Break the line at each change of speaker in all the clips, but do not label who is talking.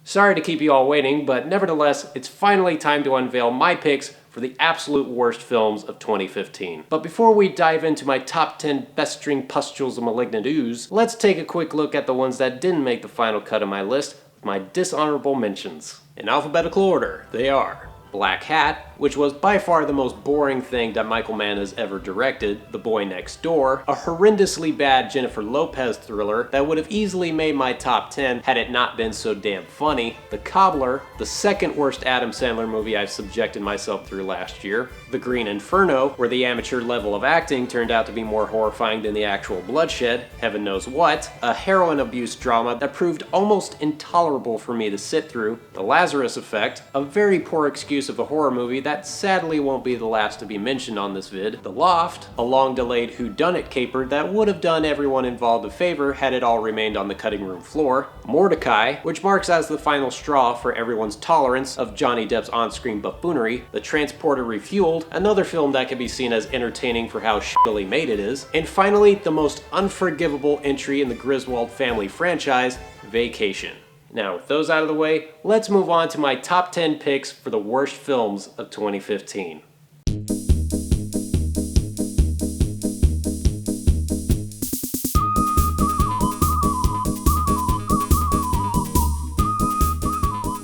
Sorry to keep you all waiting, but nevertheless, it's finally time to unveil my picks for the absolute worst films of 2015. But before we dive into my top 10 best-string pustules of malignant ooze, let's take a quick look at the ones that didn't make the final cut of my list, my dishonorable mentions. In alphabetical order, they are Black Hat, which was by far the most boring thing that Michael Mann has ever directed, The Boy Next Door, a horrendously bad Jennifer Lopez thriller that would have easily made my top 10 had it not been so damn funny, The Cobbler, the second worst Adam Sandler movie I've subjected myself through last year, The Green Inferno, where the amateur level of acting turned out to be more horrifying than the actual bloodshed, heaven knows what, a heroin abuse drama that proved almost intolerable for me to sit through, The Lazarus Effect, a very poor excuse of a horror movie that sadly won't be the last to be mentioned on this vid, The Loft, a long-delayed whodunit caper that would have done everyone involved a favor had it all remained on the cutting room floor, Mordecai, which marks as the final straw for everyone's tolerance of Johnny Depp's on-screen buffoonery, The Transporter Refueled, another film that can be seen as entertaining for how shittily made it is, and finally, the most unforgivable entry in the Griswold family franchise, Vacation. Now, with those out of the way, let's move on to my top 10 picks for the worst films of 2015.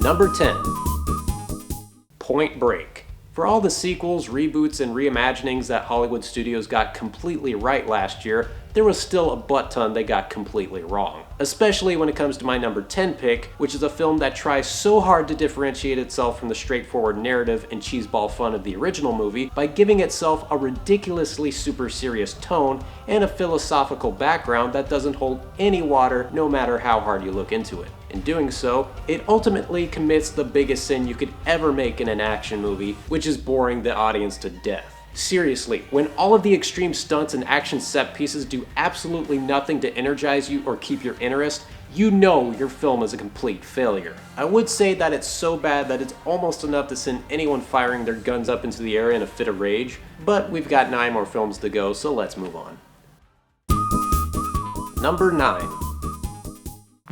Number 10. Point Break. For all the sequels, reboots, and reimaginings that Hollywood studios got completely right last year, there was still a butt-ton they got completely wrong. Especially when it comes to my number 10 pick, which is a film that tries so hard to differentiate itself from the straightforward narrative and cheeseball fun of the original movie by giving itself a ridiculously super serious tone and a philosophical background that doesn't hold any water no matter how hard you look into it. In doing so, it ultimately commits the biggest sin you could ever make in an action movie, which is boring the audience to death. Seriously, when all of the extreme stunts and action set pieces do absolutely nothing to energize you or keep your interest, you know your film is a complete failure. I would say that it's so bad that it's almost enough to send anyone firing their guns up into the air in a fit of rage, but we've got 9 more films to go, so let's move on. Number 9.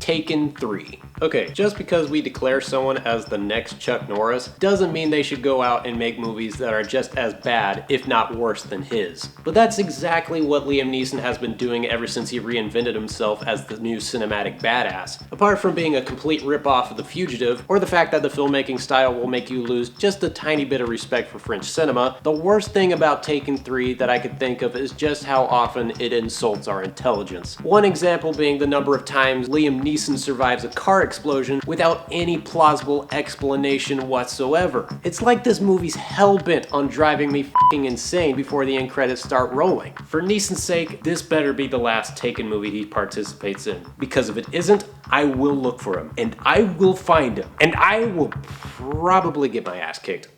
Taken 3. Okay, just because we declare someone as the next Chuck Norris doesn't mean they should go out and make movies that are just as bad, if not worse than his. But that's exactly what Liam Neeson has been doing ever since he reinvented himself as the new cinematic badass. Apart from being a complete ripoff of The Fugitive, or the fact that the filmmaking style will make you lose just a tiny bit of respect for French cinema, the worst thing about Taken 3 that I could think of is just how often it insults our intelligence. One example being the number of times Liam Neeson survives a car explosion without any plausible explanation whatsoever. It's like this movie's hell-bent on driving me f***ing insane before the end credits start rolling. For Neeson's sake, this better be the last Taken movie he participates in. Because if it isn't, I will look for him, and I will find him, and I will probably get my ass kicked.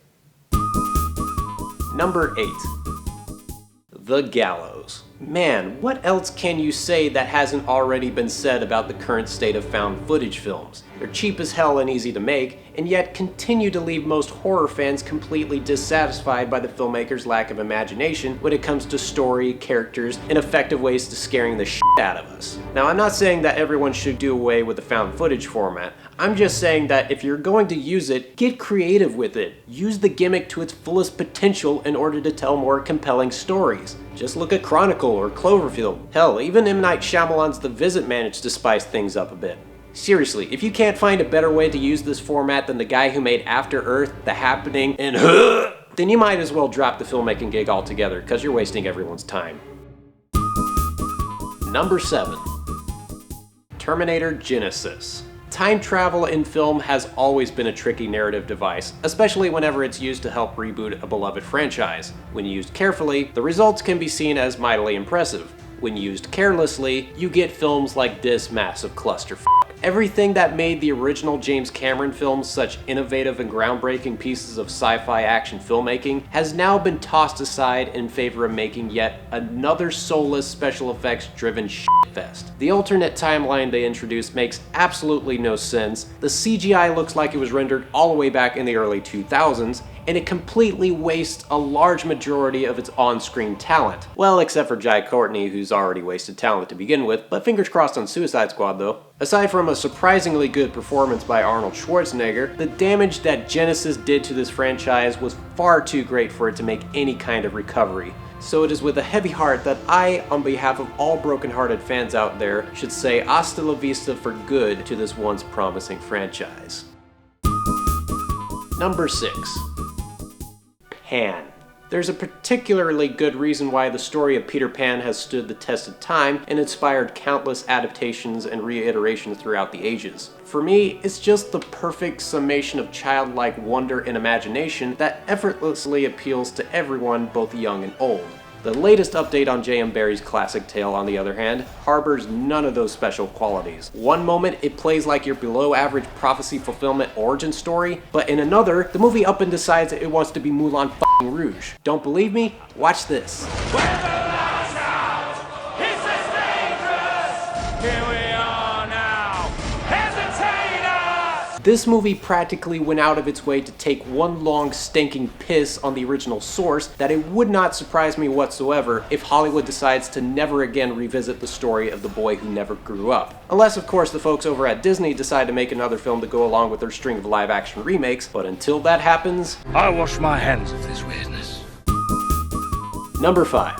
Number 8. The Gallows. Man, what else can you say that hasn't already been said about the current state of found footage films? They're cheap as hell and easy to make, and yet continue to leave most horror fans completely dissatisfied by the filmmaker's lack of imagination when it comes to story, characters, and effective ways to scaring the shit out of us. Now, I'm not saying that everyone should do away with the found footage format. I'm just saying that if you're going to use it, get creative with it. Use the gimmick to its fullest potential in order to tell more compelling stories. Just look at Chronicle or Cloverfield. Hell, even M. Night Shyamalan's The Visit managed to spice things up a bit. Seriously, if you can't find a better way to use this format than the guy who made After Earth, The Happening, and then you might as well drop the filmmaking gig altogether, because you're wasting everyone's time. Number 7. Terminator Genisys. Time travel in film has always been a tricky narrative device, especially whenever it's used to help reboot a beloved franchise. When used carefully, the results can be seen as mightily impressive. When used carelessly, you get films like this massive clusterfuck. Everything that made the original James Cameron films such innovative and groundbreaking pieces of sci-fi action filmmaking has now been tossed aside in favor of making yet another soulless special effects driven shitfest. The alternate timeline they introduced makes absolutely no sense, the CGI looks like it was rendered all the way back in the early 2000s, and it completely wastes a large majority of its on-screen talent. Well, except for Jai Courtney, who's already wasted talent to begin with, but fingers crossed on Suicide Squad though. Aside from a surprisingly good performance by Arnold Schwarzenegger, the damage that Genesis did to this franchise was far too great for it to make any kind of recovery. So it is with a heavy heart that I, on behalf of all broken-hearted fans out there, should say hasta la vista for good to this once promising franchise. Number 6. Pan. There's a particularly good reason why the story of Peter Pan has stood the test of time and inspired countless adaptations and reiterations throughout the ages. For me, it's just the perfect summation of childlike wonder and imagination that effortlessly appeals to everyone, both young and old. The latest update on J.M. Barrie's classic tale, on the other hand, harbors none of those special qualities. One moment, it plays like your below-average prophecy fulfillment origin story, but in another, the movie up and decides it wants to be Moulin f***ing Rouge. Don't believe me? Watch this. This movie practically went out of its way to take one long stinking piss on the original source that it would not surprise me whatsoever if Hollywood decides to never again revisit the story of the boy who never grew up. Unless of course the folks over at Disney decide to make another film to go along with their string of live action remakes, but until that happens,
I wash my hands of this weirdness.
Number 5.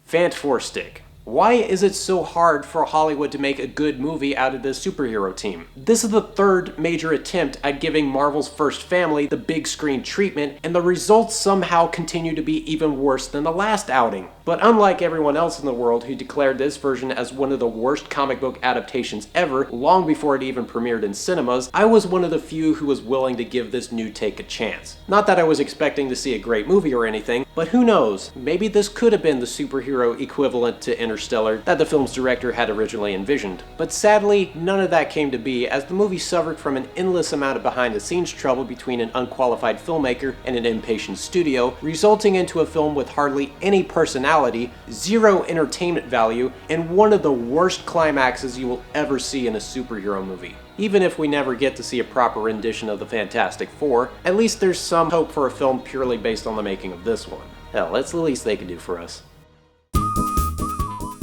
Fant Four Stick. Why is it so hard for Hollywood to make a good movie out of this superhero team? This is the third major attempt at giving Marvel's first family the big screen treatment, and the results somehow continue to be even worse than the last outing. But unlike everyone else in the world who declared this version as one of the worst comic book adaptations ever, long before it even premiered in cinemas, I was one of the few who was willing to give this new take a chance. Not that I was expecting to see a great movie or anything, but who knows, maybe this could have been the superhero equivalent to Interstellar that the film's director had originally envisioned. But sadly, none of that came to be, as the movie suffered from an endless amount of behind-the-scenes trouble between an unqualified filmmaker and an impatient studio, resulting into a film with hardly any personality, zero entertainment value, and one of the worst climaxes you will ever see in a superhero movie. Even if we never get to see a proper rendition of the Fantastic Four, at least there's some hope for a film purely based on the making of this one. Hell, that's the least they can do for us.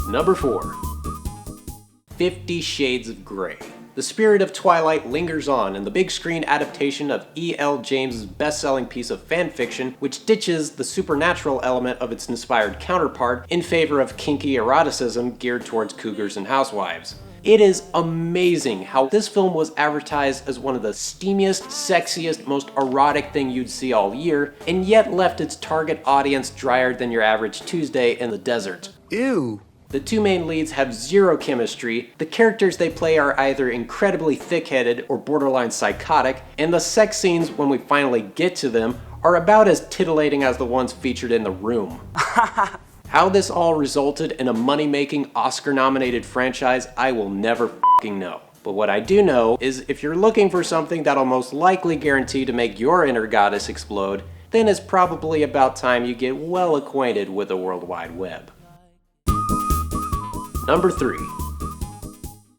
Number 4. 50 Shades of Grey. The spirit of Twilight lingers on in the big screen adaptation of E.L. James's best-selling piece of fanfiction, which ditches the supernatural element of its inspired counterpart in favor of kinky eroticism geared towards cougars and housewives. It is amazing how this film was advertised as one of the steamiest, sexiest, most erotic thing you'd see all year, and yet left its target audience drier than your average Tuesday in the desert.
Ew.
The two main leads have zero chemistry, the characters they play are either incredibly thick-headed or borderline psychotic, and the sex scenes, when we finally get to them, are about as titillating as the ones featured in The Room. How this all resulted in a money-making, Oscar-nominated franchise, I will never f***ing know. But what I do know is if you're looking for something that'll most likely guarantee to make your inner goddess explode, then it's probably about time you get well acquainted with the World Wide Web. Number 3.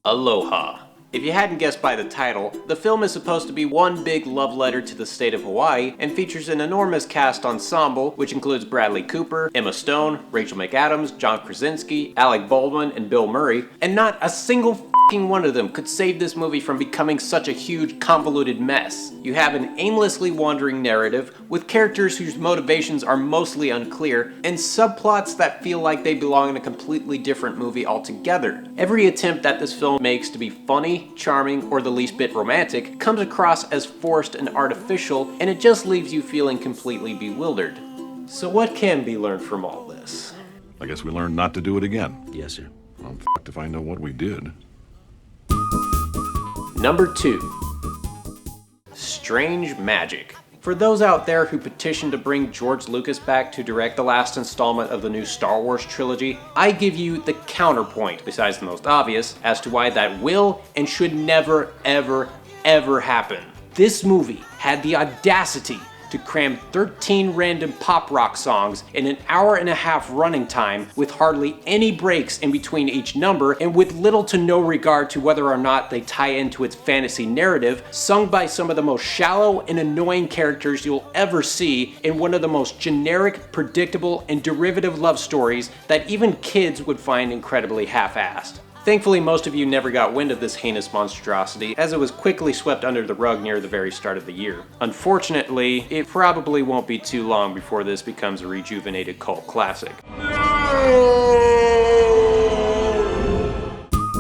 Aloha. If you hadn't guessed by the title, the film is supposed to be one big love letter to the state of Hawaii and features an enormous cast ensemble which includes Bradley Cooper, Emma Stone, Rachel McAdams, John Krasinski, Alec Baldwin, and Bill Murray, and not a single f***ing one of them could save this movie from becoming such a huge, convoluted mess. You have an aimlessly wandering narrative with characters whose motivations are mostly unclear and subplots that feel like they belong in a completely different movie altogether. Every attempt that this film makes to be funny, charming, or the least bit romantic comes across as forced and artificial, and it just leaves you feeling completely bewildered. So what can be learned from all this?
I guess we learned not to do it again.
Yes, sir.
I'm f***ed if I know what we did.
Number 2. Strange Magic. For those out there who petitioned to bring George Lucas back to direct the last installment of the new Star Wars trilogy, I give you the counterpoint, besides the most obvious, as to why that will and should never, ever, ever happen. This movie had the audacity to cram 13 random pop rock songs in an hour-and-a-half running time with hardly any breaks in between each number and with little to no regard to whether or not they tie into its fantasy narrative, sung by some of the most shallow and annoying characters you'll ever see in one of the most generic, predictable, and derivative love stories that even kids would find incredibly half-assed. Thankfully, most of you never got wind of this heinous monstrosity, as it was quickly swept under the rug near the very start of the year. Unfortunately, it probably won't be too long before this becomes a rejuvenated cult classic.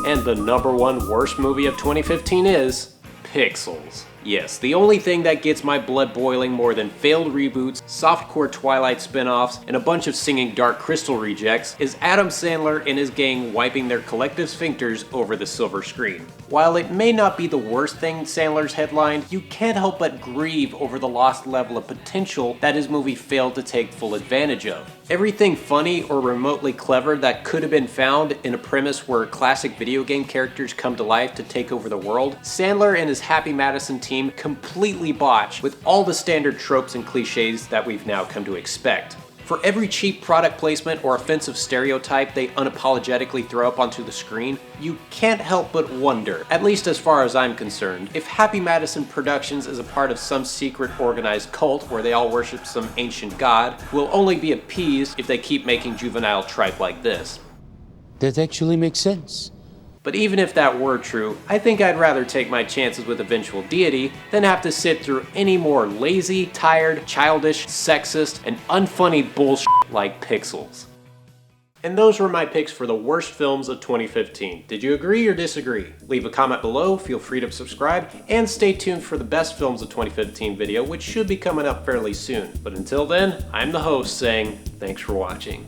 And the #1 worst movie of 2015 is Pixels. Yes, the only thing that gets my blood boiling more than failed reboots, softcore Twilight spin-offs, and a bunch of singing Dark Crystal rejects is Adam Sandler and his gang wiping their collective sphincters over the silver screen. While it may not be the worst thing Sandler's headlined, you can't help but grieve over the lost level of potential that his movie failed to take full advantage of. Everything funny or remotely clever that could have been found in a premise where classic video game characters come to life to take over the world, Sandler and his Happy Madison team completely botched with all the standard tropes and cliches that we've now come to expect. For every cheap product placement or offensive stereotype they unapologetically throw up onto the screen, you can't help but wonder, at least as far as I'm concerned, if Happy Madison Productions is a part of some secret organized cult where they all worship some ancient god, will only be appeased if they keep making juvenile tripe like this.
That actually makes sense.
But even if that were true, I think I'd rather take my chances with eventual deity than have to sit through any more lazy, tired, childish, sexist, and unfunny bullshit like Pixels. And those were my picks for the worst films of 2015. Did you agree or disagree? Leave a comment below, feel free to subscribe, and stay tuned for the best films of 2015 video, which should be coming up fairly soon. But until then, I'm the host saying, thanks for watching.